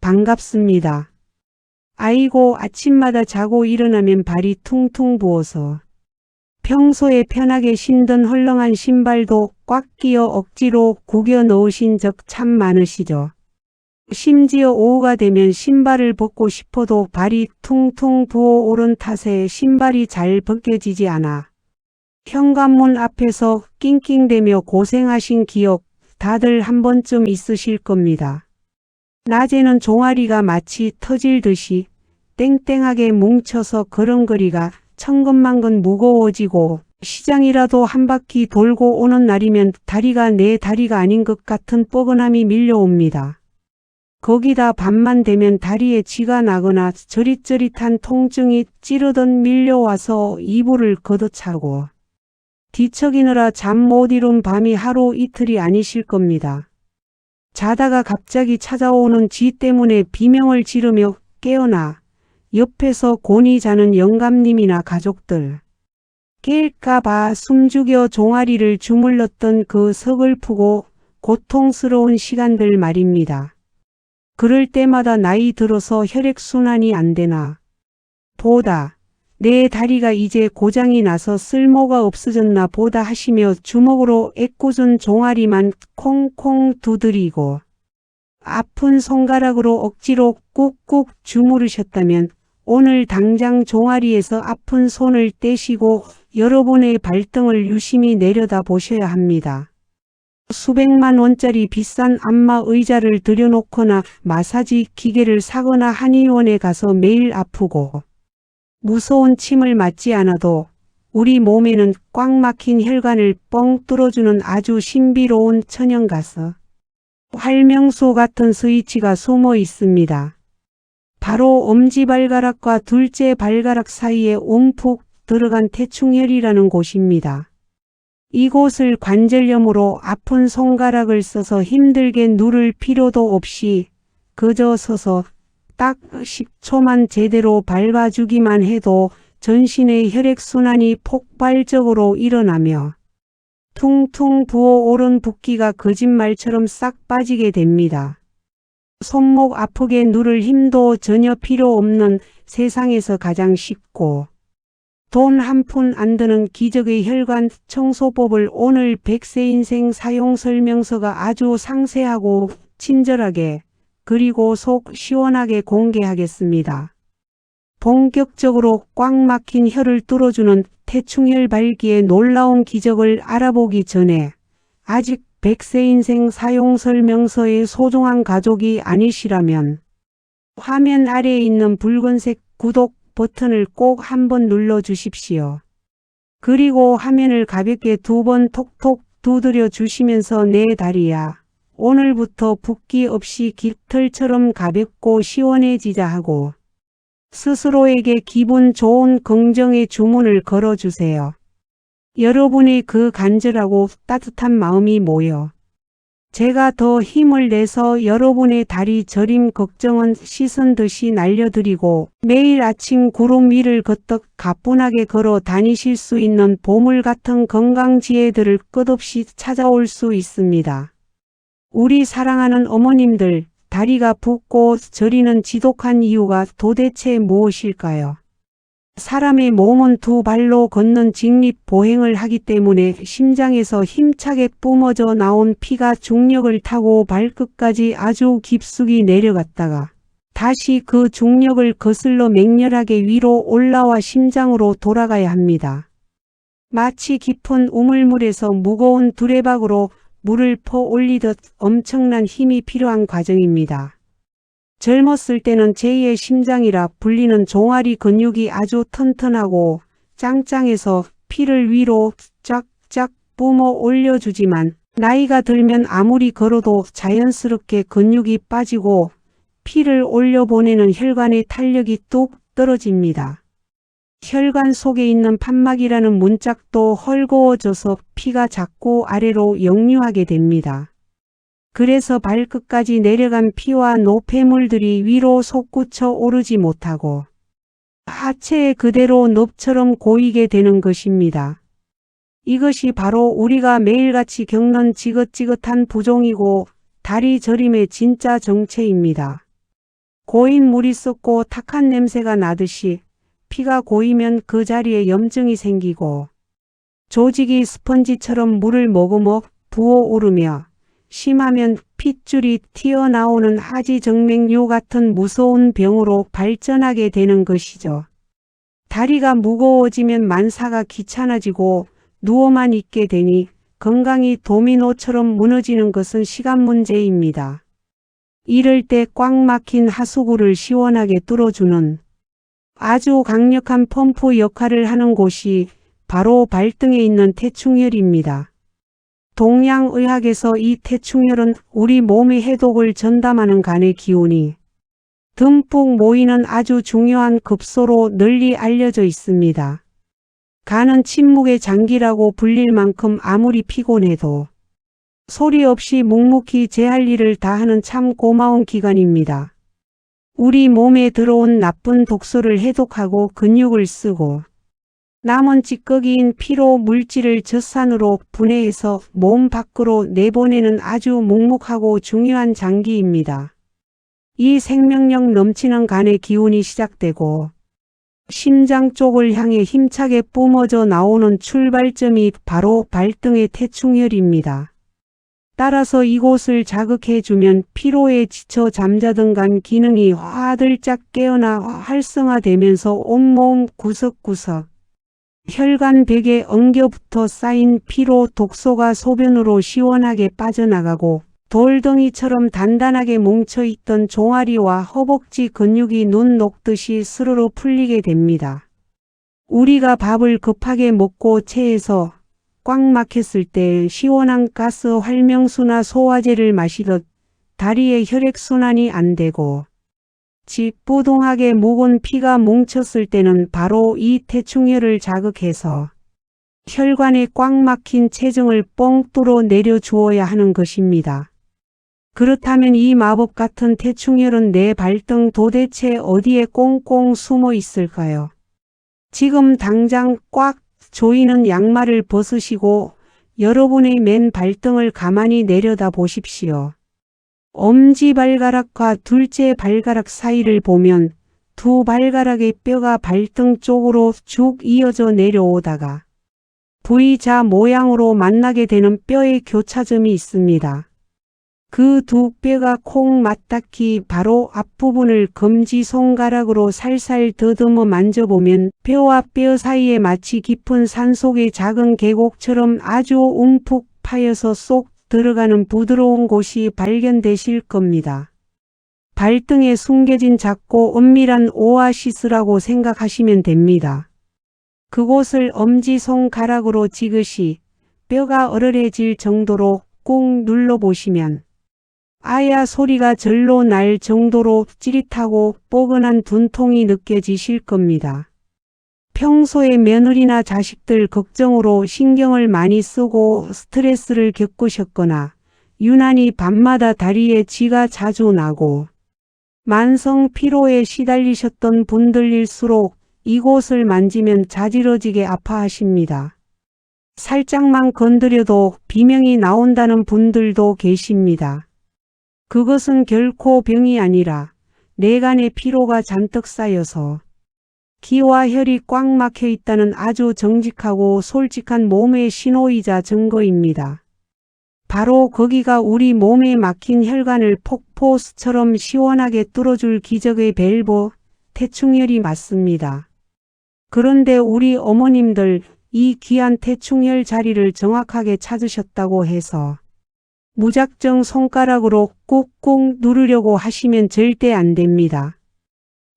반갑습니다. 아이고, 아침마다 자고 일어나면 발이 퉁퉁 부어서 평소에 편하게 신던 헐렁한 신발도 꽉 끼어 억지로 구겨 넣으신 적 참 많으시죠. 심지어 오후가 되면 신발을 벗고 싶어도 발이 퉁퉁 부어오른 탓에 신발이 잘 벗겨지지 않아 현관문 앞에서 낑낑대며 고생하신 기억 다들 한 번쯤 있으실 겁니다. 낮에는 종아리가 마치 터질 듯이 땡땡하게 뭉쳐서 걸음걸이가 천근만근 무거워지고 시장이라도 한 바퀴 돌고 오는 날이면 다리가 내 다리가 아닌 것 같은 뻐근함이 밀려옵니다. 거기다 밤만 되면 다리에 쥐가 나거나 저릿저릿한 통증이 찌르듯 밀려와서 이불을 걷어차고 뒤척이느라 잠 못 이룬 밤이 하루 이틀이 아니실 겁니다. 자다가 갑자기 찾아오는 쥐 때문에 비명을 지르며 깨어나 옆에서 곤히 자는 영감님이나 가족들 깰까봐 숨죽여 종아리를 주물렀던 그 서글프고 고통스러운 시간들 말입니다. 그럴 때마다 나이 들어서 혈액순환이 안 되나 보다 내 다리가 이제 고장이 나서 쓸모가 없어졌나 보다 하시며 주먹으로 애꿎은 종아리만 콩콩 두드리고 아픈 손가락으로 억지로 꾹꾹 주무르셨다면 오늘 당장 종아리에서 아픈 손을 떼시고 여러분의 발등을 유심히 내려다 보셔야 합니다. 수백만 원짜리 비싼 안마 의자를 들여놓거나 마사지 기계를 사거나 한의원에 가서 매일 아프고 무서운 침을 맞지 않아도 우리 몸에는 꽉 막힌 혈관을 뻥 뚫어주는 아주 신비로운 천연가스, 활명수 같은 스위치가 숨어 있습니다. 바로 엄지발가락과 둘째 발가락 사이에 움푹 들어간 태충혈이라는 곳입니다. 이곳을 관절염으로 아픈 손가락을 써서 힘들게 누를 필요도 없이 그저 서서 딱 10초만 제대로 밟아주기만 해도 전신의 혈액순환이 폭발적으로 일어나며 퉁퉁 부어오른 붓기가 거짓말처럼 싹 빠지게 됩니다. 손목 아프게 누를 힘도 전혀 필요 없는 세상에서 가장 쉽고 돈 한 푼 안 드는 기적의 혈관 청소법을 오늘 100세 인생 사용 설명서가 아주 상세하고 친절하게 그리고 속 시원하게 공개하겠습니다. 본격적으로 꽉 막힌 혈을 뚫어주는 태충혈 발기의 놀라운 기적을 알아보기 전에 아직 100세 인생 사용 설명서의 소중한 가족이 아니시라면 화면 아래에 있는 붉은색 구독 버튼을 꼭 한번 눌러 주십시오. 그리고 화면을 가볍게 2번 톡톡 두드려 주시면서 내 다리야, 오늘부터 붓기 없이 깃털처럼 가볍고 시원해지자 하고 스스로에게 기분 좋은 긍정의 주문을 걸어주세요. 여러분의 그 간절하고 따뜻한 마음이 모여 제가 더 힘을 내서 여러분의 다리 저림 걱정은 시선 듯이 날려드리고 매일 아침 구름 위를 걷듯 가뿐하게 걸어 다니실 수 있는 보물 같은 건강 지혜들을 끝없이 찾아올 수 있습니다. 우리 사랑하는 어머님들, 다리가 붓고 저리는 지독한 이유가 도대체 무엇일까요? 사람의 몸은 두 발로 걷는 직립보행을 하기 때문에 심장에서 힘차게 뿜어져 나온 피가 중력을 타고 발끝까지 아주 깊숙이 내려갔다가 다시 그 중력을 거슬러 맹렬하게 위로 올라와 심장으로 돌아가야 합니다. 마치 깊은 우물물에서 무거운 두레박으로 물을 퍼올리듯 엄청난 힘이 필요한 과정입니다. 젊었을 때는 제2의 심장이라 불리는 종아리 근육이 아주 튼튼하고 짱짱해서 피를 위로 쫙쫙 뿜어 올려주지만 나이가 들면 아무리 걸어도 자연스럽게 근육이 빠지고 피를 올려보내는 혈관의 탄력이 뚝 떨어집니다. 혈관 속에 있는 판막이라는 문짝도 헐거워져서 피가 자꾸 아래로 역류하게 됩니다. 그래서 발끝까지 내려간 피와 노폐물들이 위로 솟구쳐 오르지 못하고 하체에 그대로 늪처럼 고이게 되는 것입니다. 이것이 바로 우리가 매일같이 겪는 지긋지긋한 부종이고 다리 저림의 진짜 정체입니다. 고인 물이 썩고 탁한 냄새가 나듯이 피가 고이면 그 자리에 염증이 생기고 조직이 스펀지처럼 물을 머금어 부어오르며 심하면 핏줄이 튀어나오는 하지정맥류 같은 무서운 병으로 발전하게 되는 것이죠. 다리가 무거워지면 만사가 귀찮아지고 누워만 있게 되니 건강이 도미노처럼 무너지는 것은 시간 문제입니다. 이럴 때 꽉 막힌 하수구를 시원하게 뚫어주는 아주 강력한 펌프 역할을 하는 곳이 바로 발등에 있는 태충혈입니다. 동양의학에서 이 태충혈은 우리 몸의 해독을 전담하는 간의 기운이 듬뿍 모이는 아주 중요한 급소로 널리 알려져 있습니다. 간은 침묵의 장기라고 불릴 만큼 아무리 피곤해도 소리 없이 묵묵히 제 할 일을 다하는 참 고마운 기관입니다. 우리 몸에 들어온 나쁜 독소를 해독하고 근육을 쓰고 남은 찌꺼기인 피로 물질을 젖산으로 분해해서 몸 밖으로 내보내는 아주 묵묵하고 중요한 장기입니다. 이 생명력 넘치는 간의 기운이 시작되고 심장 쪽을 향해 힘차게 뿜어져 나오는 출발점이 바로 발등의 태충혈입니다. 따라서 이곳을 자극해주면 피로에 지쳐 잠자던 간 기능이 화들짝 깨어나 활성화되면서 온몸 구석구석 혈관벽에 엉겨붙어 쌓인 피로 독소가 소변으로 시원하게 빠져나가고 돌덩이처럼 단단하게 뭉쳐있던 종아리와 허벅지 근육이 눈 녹듯이 스르르 풀리게 됩니다. 우리가 밥을 급하게 먹고 체해서 꽉 막혔을 때 시원한 가스 활명수나 소화제를 마시듯 다리에 혈액순환이 안 되고 지뿌둥하게 묵은 피가 뭉쳤을 때는 바로 이 태충혈을 자극해서 혈관에 꽉 막힌 체증을 뻥 뚫어 내려주어야 하는 것입니다. 그렇다면 이 마법 같은 태충혈은 내 발등 도대체 어디에 꽁꽁 숨어 있을까요? 지금 당장 꽉 조이는 양말을 벗으시고 여러분의 맨 발등을 가만히 내려다 보십시오. 엄지발가락과 둘째 발가락 사이를 보면 두 발가락의 뼈가 발등 쪽으로 쭉 이어져 내려오다가 V자 모양으로 만나게 되는 뼈의 교차점이 있습니다. 그 두 뼈가 콩 맞닿기 바로 앞부분을 검지손가락으로 살살 더듬어 만져보면 뼈와 뼈 사이에 마치 깊은 산속의 작은 계곡처럼 아주 움푹 파여서 쏙 들어가는 부드러운 곳이 발견되실 겁니다. 발등에 숨겨진 작고 은밀한 오아시스라고 생각하시면 됩니다. 그곳을 엄지손가락으로 지그시 뼈가 얼얼해질 정도로 꾹 눌러보시면 아야 소리가 절로 날 정도로 찌릿하고 뻐근한 분통이 느껴지실 겁니다. 평소에 며느리나 자식들 걱정으로 신경을 많이 쓰고 스트레스를 겪으셨거나 유난히 밤마다 다리에 쥐가 자주 나고 만성 피로에 시달리셨던 분들일수록 이곳을 만지면 자지러지게 아파하십니다. 살짝만 건드려도 비명이 나온다는 분들도 계십니다. 그것은 결코 병이 아니라 내간의 피로가 잔뜩 쌓여서 기와 혈이 꽉 막혀 있다는 아주 정직하고 솔직한 몸의 신호이자 증거입니다. 바로 거기가 우리 몸에 막힌 혈관을 폭포수처럼 시원하게 뚫어줄 기적의 밸브, 태충혈이 맞습니다. 그런데 우리 어머님들 이 귀한 태충혈 자리를 정확하게 찾으셨다고 해서 무작정 손가락으로 꾹꾹 누르려고 하시면 절대 안 됩니다.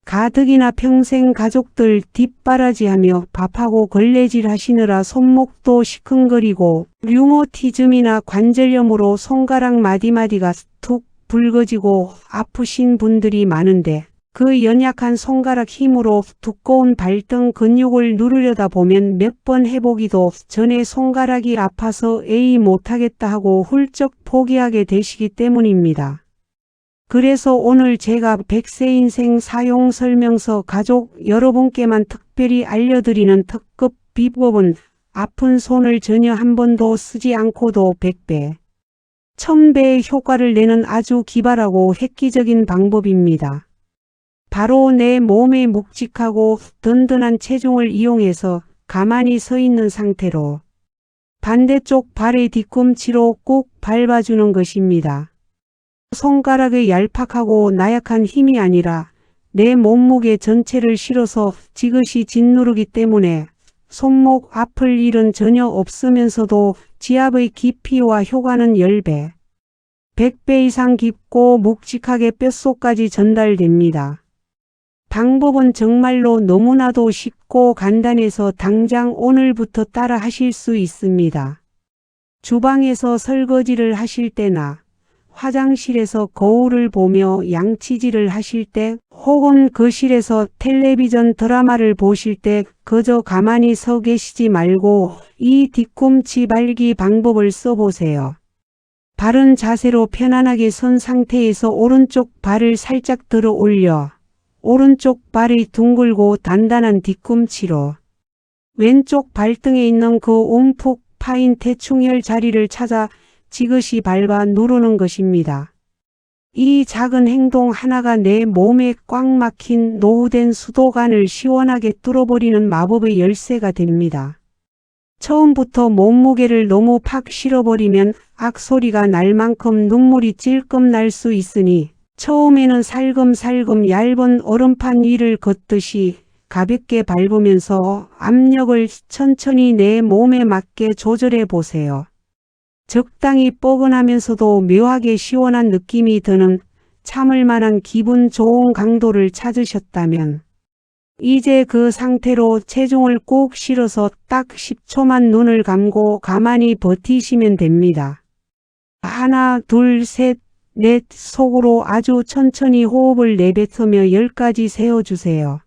가뜩이나 평생 가족들 뒷바라지하며 밥하고 걸레질 하시느라 손목도 시큰거리고 류머티즘이나 관절염으로 손가락 마디마디가 툭 붉어지고 아프신 분들이 많은데 그 연약한 손가락 힘으로 두꺼운 발등 근육을 누르려다 보면 몇 번 해보기도 전에 손가락이 아파서 에이 못하겠다 하고 훌쩍 포기하게 되시기 때문입니다. 그래서 오늘 제가 100세 인생 사용 설명서 가족 여러분께만 특별히 알려드리는 특급 비법은 아픈 손을 전혀 한 번도 쓰지 않고도 100배, 1000배의 효과를 내는 아주 기발하고 획기적인 방법입니다. 바로 내 몸의 묵직하고 든든한 체중을 이용해서 가만히 서 있는 상태로 반대쪽 발의 뒤꿈치로 꾹 밟아주는 것입니다. 손가락의 얄팍하고 나약한 힘이 아니라 내 몸무게 전체를 실어서 지그시 짓누르기 때문에 손목 아플 일은 전혀 없으면서도 지압의 깊이와 효과는 10배, 100배 이상 깊고 묵직하게 뼛속까지 전달됩니다. 방법은 정말로 너무나도 쉽고 간단해서 당장 오늘부터 따라 하실 수 있습니다. 주방에서 설거지를 하실 때나 화장실에서 거울을 보며 양치질을 하실 때 혹은 거실에서 텔레비전 드라마를 보실 때 그저 가만히 서 계시지 말고 이 뒤꿈치 발기 방법을 써보세요. 바른 자세로 편안하게 선 상태에서 오른쪽 발을 살짝 들어 올려 오른쪽 발의 둥글고 단단한 뒤꿈치로 왼쪽 발등에 있는 그 움푹 파인 태충혈 자리를 찾아 지그시 밟아 누르는 것입니다. 이 작은 행동 하나가 내 몸에 꽉 막힌 노후된 수도관을 시원하게 뚫어버리는 마법의 열쇠가 됩니다. 처음부터 몸무게를 너무 팍 실어버리면 악소리가 날 만큼 눈물이 찔끔 날 수 있으니 처음에는 살금살금 얇은 얼음판 위를 걷듯이 가볍게 밟으면서 압력을 천천히 내 몸에 맞게 조절해 보세요. 적당히 뻐근하면서도 묘하게 시원한 느낌이 드는 참을 만한 기분 좋은 강도를 찾으셨다면 이제 그 상태로 체중을 꼭 실어서 딱 10초만 눈을 감고 가만히 버티시면 됩니다. 하나, 둘, 셋, 넷 속으로 아주 천천히 호흡을 내뱉으며 10까지 세어주세요.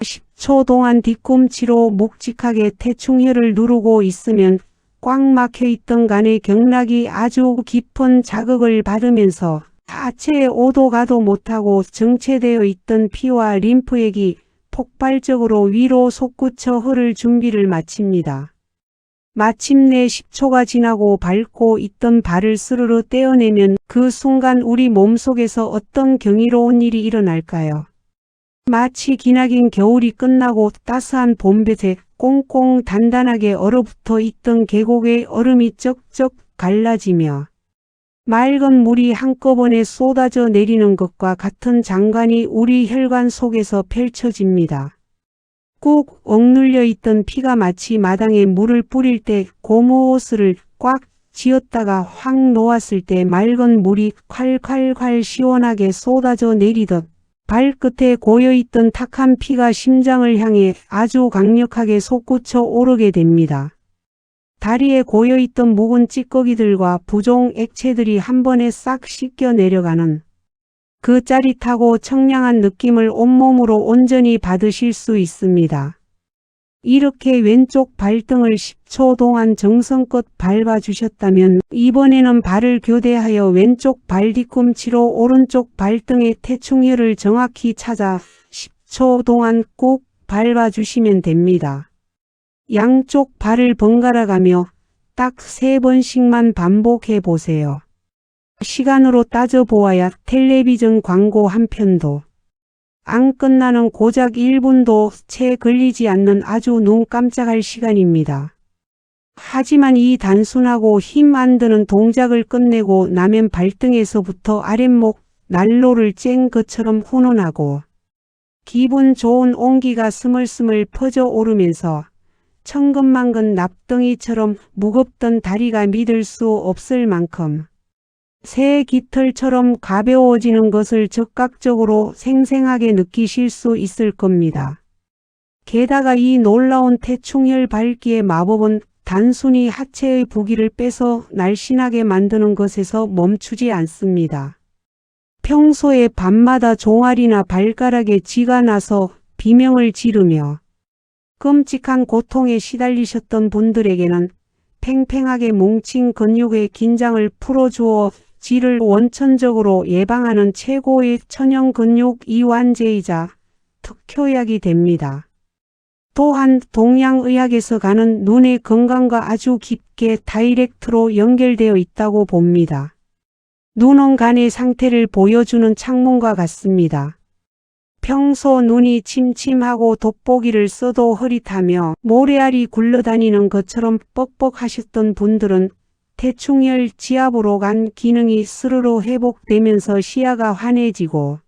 10초 동안 뒤꿈치로 묵직하게 태충혈을 누르고 있으면 꽉 막혀있던 간의 경락이 아주 깊은 자극을 받으면서 하체에 오도 가도 못하고 정체되어 있던 피와 림프액이 폭발적으로 위로 솟구쳐 흐를 준비를 마칩니다. 마침내 10초가 지나고 밟고 있던 발을 스르르 떼어내면 그 순간 우리 몸속에서 어떤 경이로운 일이 일어날까요? 마치 기나긴 겨울이 끝나고 따스한 봄볕에 꽁꽁 단단하게 얼어붙어 있던 계곡의 얼음이 쩍쩍 갈라지며 맑은 물이 한꺼번에 쏟아져 내리는 것과 같은 장관이 우리 혈관 속에서 펼쳐집니다. 꾹 억눌려 있던 피가 마치 마당에 물을 뿌릴 때 고무호스를 꽉 쥐었다가 확 놓았을 때 맑은 물이 콸콸콸 시원하게 쏟아져 내리듯 발끝에 고여있던 탁한 피가 심장을 향해 아주 강력하게 솟구쳐 오르게 됩니다. 다리에 고여있던 묵은 찌꺼기들과 부종 액체들이 한 번에 싹 씻겨 내려가는 그 짜릿하고 청량한 느낌을 온몸으로 온전히 받으실 수 있습니다. 이렇게 왼쪽 발등을 10초 동안 정성껏 밟아주셨다면 이번에는 발을 교대하여 왼쪽 발 뒤꿈치로 오른쪽 발등의 태충혈을 정확히 찾아 10초 동안 꾹 밟아주시면 됩니다. 양쪽 발을 번갈아 가며 딱 3번씩만 반복해 보세요. 시간으로 따져보아야 텔레비전 광고 한 편도 안 끝나는 고작 1분도 채 걸리지 않는 아주 눈 깜짝할 시간입니다. 하지만 이 단순하고 힘 안 드는 동작을 끝내고 나면 발등에서부터 아랫목 난로를 쬐은 것처럼 훈훈하고 기분 좋은 온기가 스물스물 퍼져 오르면서 천근만근 납덩이처럼 무겁던 다리가 믿을 수 없을 만큼 새 깃털처럼 가벼워지는 것을 즉각적으로 생생하게 느끼실 수 있을 겁니다. 게다가 이 놀라운 태충혈 밟기의 마법은 단순히 하체의 부기를 빼서 날씬하게 만드는 것에서 멈추지 않습니다. 평소에 밤마다 종아리나 발가락에 쥐가 나서 비명을 지르며 끔찍한 고통에 시달리셨던 분들에게는 팽팽하게 뭉친 근육의 긴장을 풀어주어 쥐를 원천적으로 예방하는 최고의 천연 근육 이완제이자 특효약이 됩니다. 또한 동양의학에서 가는 눈의 건강과 아주 깊게 다이렉트로 연결되어 있다고 봅니다. 눈은 간의 상태를 보여주는 창문과 같습니다. 평소 눈이 침침하고 돋보기를 써도 흐릿하며 모래알이 굴러다니는 것처럼 뻑뻑하셨던 분들은 태충혈 지압으로 간 기능이 스르르 회복되면서 시야가 환해지고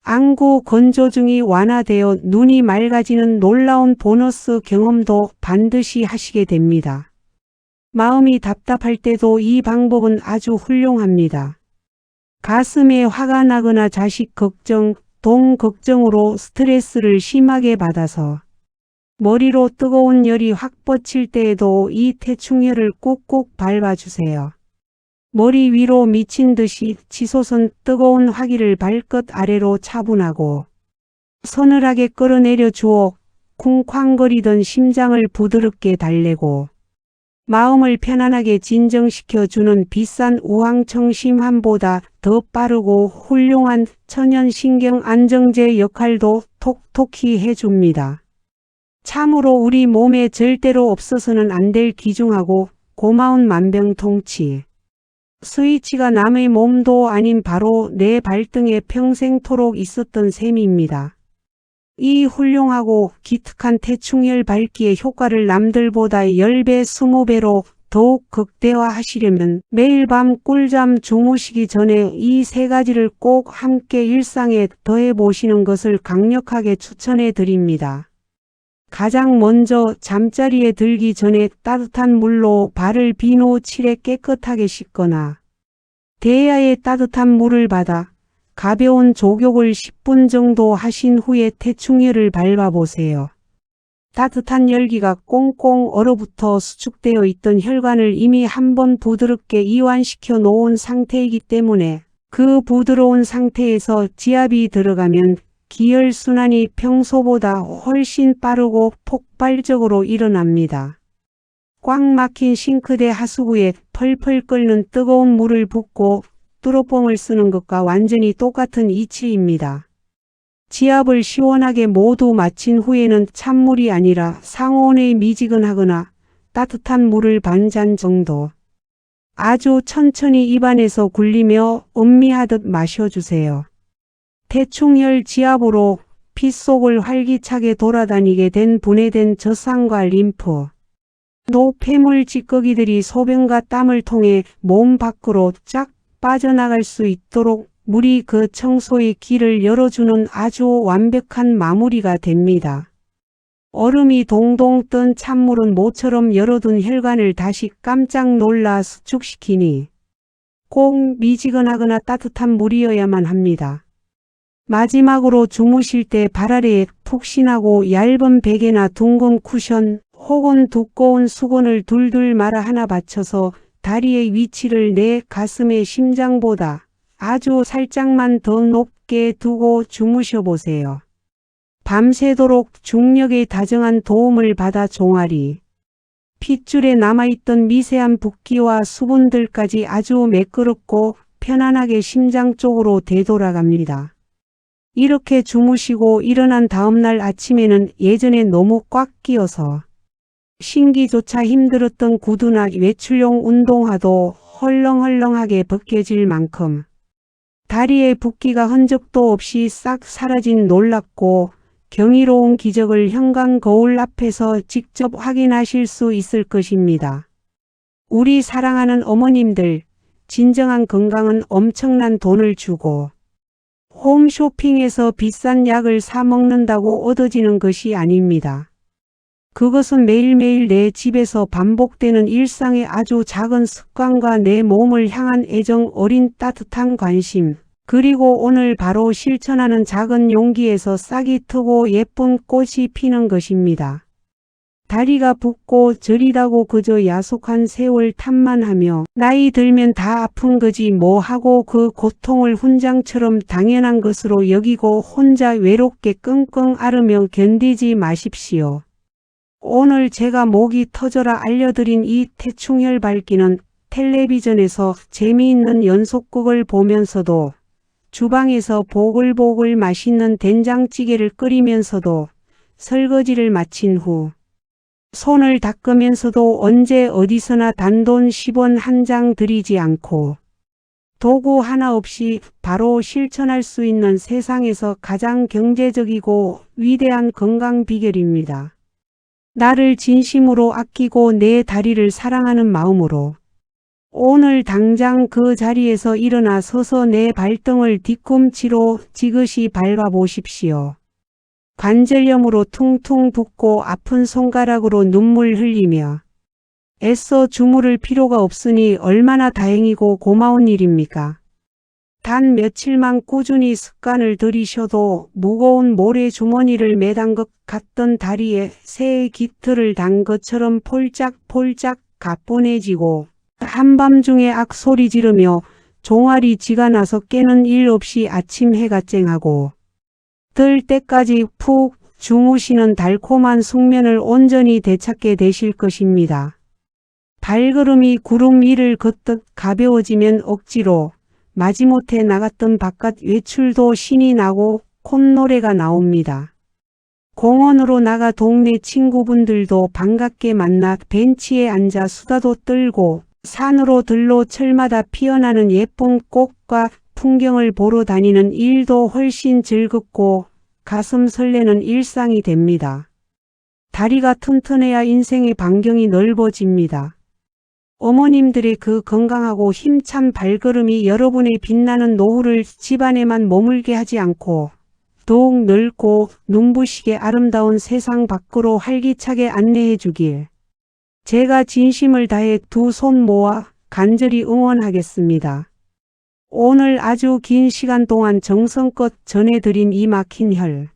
안구 건조증이 완화되어 눈이 맑아지는 놀라운 보너스 경험도 반드시 하시게 됩니다. 마음이 답답할 때도 이 방법은 아주 훌륭합니다. 가슴에 화가 나거나 자식 걱정, 돈 걱정으로 스트레스를 심하게 받아서 머리로 뜨거운 열이 확 뻗칠 때에도 이 태충혈을 꾹꾹 밟아주세요. 머리 위로 미친 듯이 치솟은 뜨거운 화기를 발끝 아래로 차분하고 서늘하게 끌어내려 주어 쿵쾅거리던 심장을 부드럽게 달래고 마음을 편안하게 진정시켜주는 비싼 우황청심환보다 더 빠르고 훌륭한 천연신경 안정제 역할도 톡톡히 해줍니다. 참으로 우리 몸에 절대로 없어서는 안 될 귀중하고 고마운 만병통치. 스위치가 남의 몸도 아닌 바로 내 발등에 평생토록 있었던 셈입니다. 이 훌륭하고 기특한 태충혈 밝기의 효과를 남들보다 10배, 20배로 더욱 극대화하시려면 매일 밤 꿀잠 주무시기 전에 이 세 가지를 꼭 함께 일상에 더해 보시는 것을 강력하게 추천해 드립니다. 가장 먼저 잠자리에 들기 전에 따뜻한 물로 발을 비누 칠해 깨끗하게 씻거나 대야에 따뜻한 물을 받아 가벼운 족욕을 10분 정도 하신 후에 태충혈을 밟아보세요. 따뜻한 열기가 꽁꽁 얼어붙어 수축되어 있던 혈관을 이미 한번 부드럽게 이완시켜 놓은 상태이기 때문에 그 부드러운 상태에서 지압이 들어가면 기혈순환이 평소보다 훨씬 빠르고 폭발적으로 일어납니다. 꽉 막힌 싱크대 하수구에 펄펄 끓는 뜨거운 물을 붓고 뚜러뽕을 쓰는 것과 완전히 똑같은 이치입니다. 지압을 시원하게 모두 마친 후에는 찬물이 아니라 상온에 미지근하거나 따뜻한 물을 반잔 정도 아주 천천히 입안에서 굴리며 음미하듯 마셔주세요. 태충혈 지압으로 피 속을 활기차게 돌아다니게 된 분해된 젖산과 림프, 노폐물 찌꺼기들이 소변과 땀을 통해 몸 밖으로 쫙 빠져나갈 수 있도록 물이 그 청소의 길을 열어주는 아주 완벽한 마무리가 됩니다. 얼음이 동동 뜬 찬물은 모처럼 열어둔 혈관을 다시 깜짝 놀라 수축시키니 꼭 미지근하거나 따뜻한 물이어야만 합니다. 마지막으로 주무실 때 발 아래에 푹신하고 얇은 베개나 둥근 쿠션 혹은 두꺼운 수건을 둘둘 말아 하나 받쳐서 다리의 위치를 내 가슴의 심장보다 아주 살짝만 더 높게 두고 주무셔 보세요. 밤새도록 중력의 다정한 도움을 받아 종아리, 핏줄에 남아있던 미세한 붓기와 수분들까지 아주 매끄럽고 편안하게 심장 쪽으로 되돌아갑니다. 이렇게 주무시고 일어난 다음날 아침에는 예전에 너무 꽉 끼어서 신기조차 힘들었던 구두나 외출용 운동화도 헐렁헐렁하게 벗겨질 만큼 다리의 붓기가 흔적도 없이 싹 사라진 놀랍고 경이로운 기적을 현관 거울 앞에서 직접 확인하실 수 있을 것입니다. 우리 사랑하는 어머님들, 진정한 건강은 엄청난 돈을 주고 홈쇼핑에서 비싼 약을 사 먹는다고 얻어지는 것이 아닙니다. 그것은 매일매일 내 집에서 반복되는 일상의 아주 작은 습관과 내 몸을 향한 애정 어린 따뜻한 관심, 그리고 오늘 바로 실천하는 작은 용기에서 싹이 트고 예쁜 꽃이 피는 것입니다. 다리가 붓고 저리다고 그저 야속한 세월 탓만 하며 나이 들면 다 아픈 거지 뭐 하고 그 고통을 훈장처럼 당연한 것으로 여기고 혼자 외롭게 끙끙 앓으며 견디지 마십시오. 오늘 제가 목이 터져라 알려드린 이 태충혈 밝기는 텔레비전에서 재미있는 연속극을 보면서도 주방에서 보글보글 맛있는 된장찌개를 끓이면서도 설거지를 마친 후 손을 닦으면서도 언제 어디서나 단돈 10원 한 장 들이지 않고 도구 하나 없이 바로 실천할 수 있는 세상에서 가장 경제적이고 위대한 건강 비결입니다. 나를 진심으로 아끼고 내 다리를 사랑하는 마음으로 오늘 당장 그 자리에서 일어나 서서 내 발등을 뒤꿈치로 지그시 밟아 보십시오. 관절염으로 퉁퉁 붓고 아픈 손가락으로 눈물 흘리며 애써 주무를 필요가 없으니 얼마나 다행이고 고마운 일입니까? 단 며칠만 꾸준히 습관을 들이셔도 무거운 모래주머니를 매단 것 같던 다리에 새의 깃털을 단 것처럼 폴짝폴짝 가뿐해지고 한밤중에 악소리 지르며 종아리 쥐가 나서 깨는 일 없이 아침 해가 쨍하고 들 때까지 푹 주무시는 달콤한 숙면을 온전히 되찾게 되실 것입니다. 발걸음이 구름 위를 걷듯 가벼워지면 억지로 마지못해 나갔던 바깥 외출도 신이 나고 콧노래가 나옵니다. 공원으로 나가 동네 친구분들도 반갑게 만나 벤치에 앉아 수다도 떨고 산으로 들로 철마다 피어나는 예쁜 꽃과 풍경을 보러 다니는 일도 훨씬 즐겁고 가슴 설레는 일상이 됩니다. 다리가 튼튼해야 인생의 반경이 넓어집니다. 어머님들의 그 건강하고 힘찬 발걸음이 여러분의 빛나는 노후를 집안에만 머물게 하지 않고 더욱 넓고 눈부시게 아름다운 세상 밖으로 활기차게 안내해 주길 제가 진심을 다해 두 손 모아 간절히 응원하겠습니다. 오늘 아주 긴 시간 동안 정성껏 전해드린 이 막힌 혈,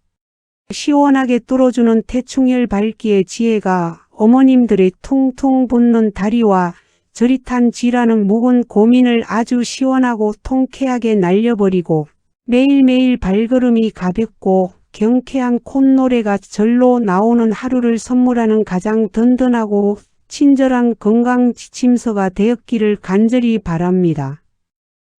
시원하게 뚫어주는 태충혈 밝기의 지혜가 어머님들의 퉁퉁 붓는 다리와 저릿한 쥐라는 묵은 고민을 아주 시원하고 통쾌하게 날려버리고 매일매일 발걸음이 가볍고 경쾌한 콧노래가 절로 나오는 하루를 선물하는 가장 든든하고 친절한 건강 지침서가 되었기를 간절히 바랍니다.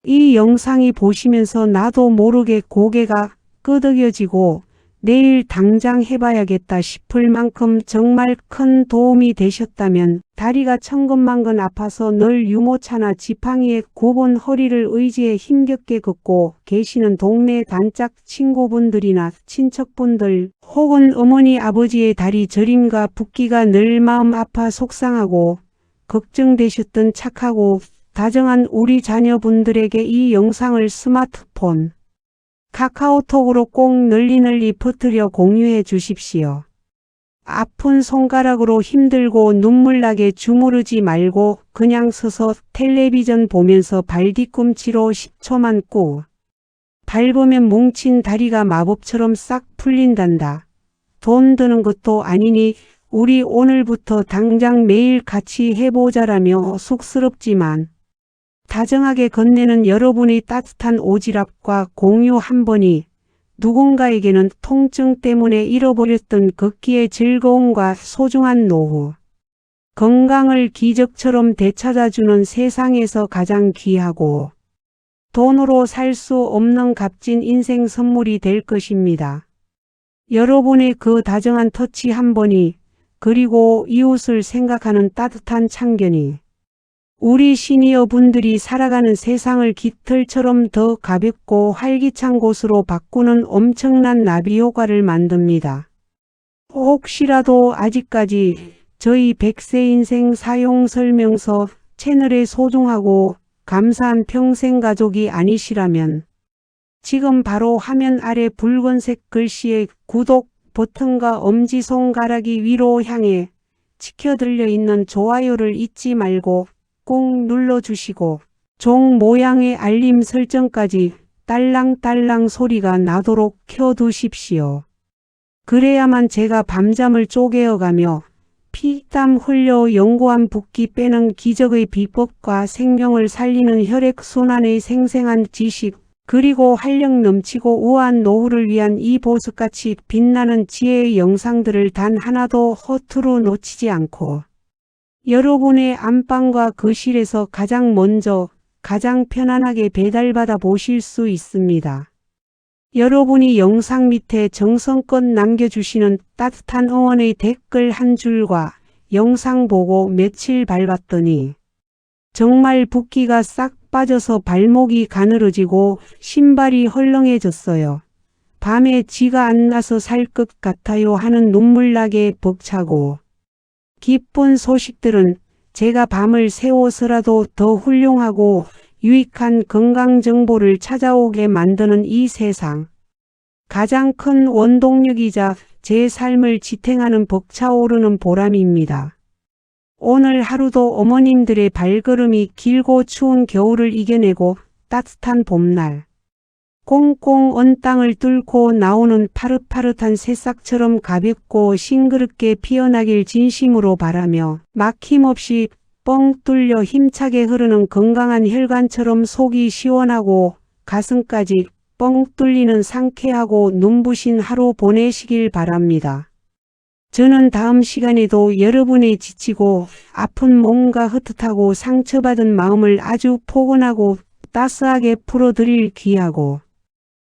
이 영상이 보시면서 나도 모르게 고개가 끄덕여지고 내일 당장 해봐야겠다 싶을 만큼 정말 큰 도움이 되셨다면 다리가 천근만근 아파서 늘 유모차나 지팡이에 굽은 허리를 의지해 힘겹게 걷고 계시는 동네 단짝 친구분들이나 친척분들 혹은 어머니 아버지의 다리 저림과 붓기가 늘 마음 아파 속상하고 걱정되셨던 착하고 다정한 우리 자녀분들에게 이 영상을 스마트폰 카카오톡으로 꼭 널리 퍼뜨려 공유해 주십시오. 아픈 손가락으로 힘들고 눈물나게 주무르지 말고 그냥 서서 텔레비전 보면서 발 뒤꿈치로 10초만 꾹 밟으면 뭉친 다리가 마법처럼 싹 풀린단다. 돈 드는 것도 아니니 우리 오늘부터 당장 매일 같이 해보자라며 쑥스럽지만 다정하게 건네는 여러분의 따뜻한 오지랖과 공유 한 번이 누군가에게는 통증 때문에 잃어버렸던 걷기의 즐거움과 소중한 노후, 건강을 기적처럼 되찾아주는 세상에서 가장 귀하고 돈으로 살 수 없는 값진 인생 선물이 될 것입니다. 여러분의 그 다정한 터치 한 번이 그리고 이웃을 생각하는 따뜻한 참견이 우리 시니어 분들이 살아가는 세상을 깃털처럼 더 가볍고 활기찬 곳으로 바꾸는 엄청난 나비 효과를 만듭니다. 혹시라도 아직까지 저희 100세 인생 사용 설명서 채널의 소중하고 감사한 평생 가족이 아니시라면 지금 바로 화면 아래 붉은색 글씨의 구독 버튼과 엄지손가락이 위로 향해 치켜들려 있는 좋아요를 잊지 말고 꼭 눌러주시고 종 모양의 알림 설정까지 딸랑딸랑 소리가 나도록 켜두십시오. 그래야만 제가 밤잠을 쪼개어가며 피땀 흘려 연구한 붓기 빼는 기적의 비법과 생명을 살리는 혈액순환의 생생한 지식 그리고 활력 넘치고 우아한 노후를 위한 이 보석같이 빛나는 지혜의 영상들을 단 하나도 허투루 놓치지 않고 여러분의 안방과 거실에서 가장 먼저 가장 편안하게 배달받아 보실 수 있습니다. 여러분이 영상 밑에 정성껏 남겨주시는 따뜻한 응원의 댓글 한 줄과 영상 보고 며칠 밟았더니 정말 붓기가 싹 빠져서 발목이 가늘어지고 신발이 헐렁해졌어요. 밤에 쥐가 안 나서 살 것 같아요 하는 눈물나게 벅차고. 기쁜 소식들은 제가 밤을 새워서라도 더 훌륭하고 유익한 건강 정보를 찾아오게 만드는 이 세상. 가장 큰 원동력이자 제 삶을 지탱하는 벅차오르는 보람입니다. 오늘 하루도 어머님들의 발걸음이 길고 추운 겨울을 이겨내고 따뜻한 봄날. 꽁꽁 언 땅을 뚫고 나오는 파릇파릇한 새싹처럼 가볍고 싱그럽게 피어나길 진심으로 바라며 막힘없이 뻥 뚫려 힘차게 흐르는 건강한 혈관처럼 속이 시원하고 가슴까지 뻥 뚫리는 상쾌하고 눈부신 하루 보내시길 바랍니다. 저는 다음 시간에도 여러분의 지치고 아픈 몸과 흩어하고 상처받은 마음을 아주 포근하고 따스하게 풀어드릴 귀하고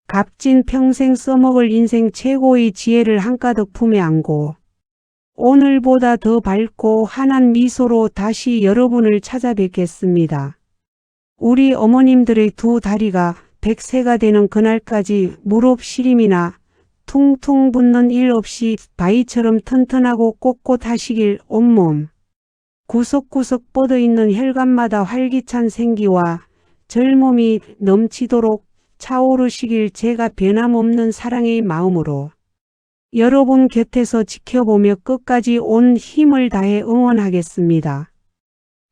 값진 평생 써먹을 인생 최고의 지혜를 한가득 품에 안고 오늘보다 더 밝고 환한 미소로 다시 여러분을 찾아뵙겠습니다. 우리 어머님들의 두 다리가 100세가 되는 그날까지 무릎 시림이나 퉁퉁 붓는 일 없이 바위처럼 튼튼하고 꼿꼿하시길 온몸 구석구석 뻗어있는 혈관마다 활기찬 생기와 젊음이 넘치도록 차오르시길 제가 변함없는 사랑의 마음으로 여러분 곁에서 지켜보며 끝까지 온 힘을 다해 응원하겠습니다.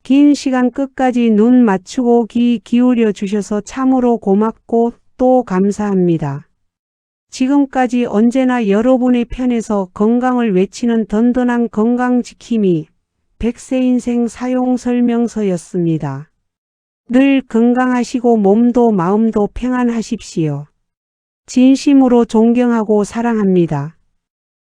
긴 시간 끝까지 눈 맞추고 귀 기울여 주셔서 참으로 고맙고 또 감사합니다. 지금까지 언제나 여러분의 편에서 건강을 외치는 든든한 건강지킴이 100세 인생 사용설명서였습니다. 늘 건강하시고 몸도 마음도 평안하십시오. 진심으로 존경하고 사랑합니다.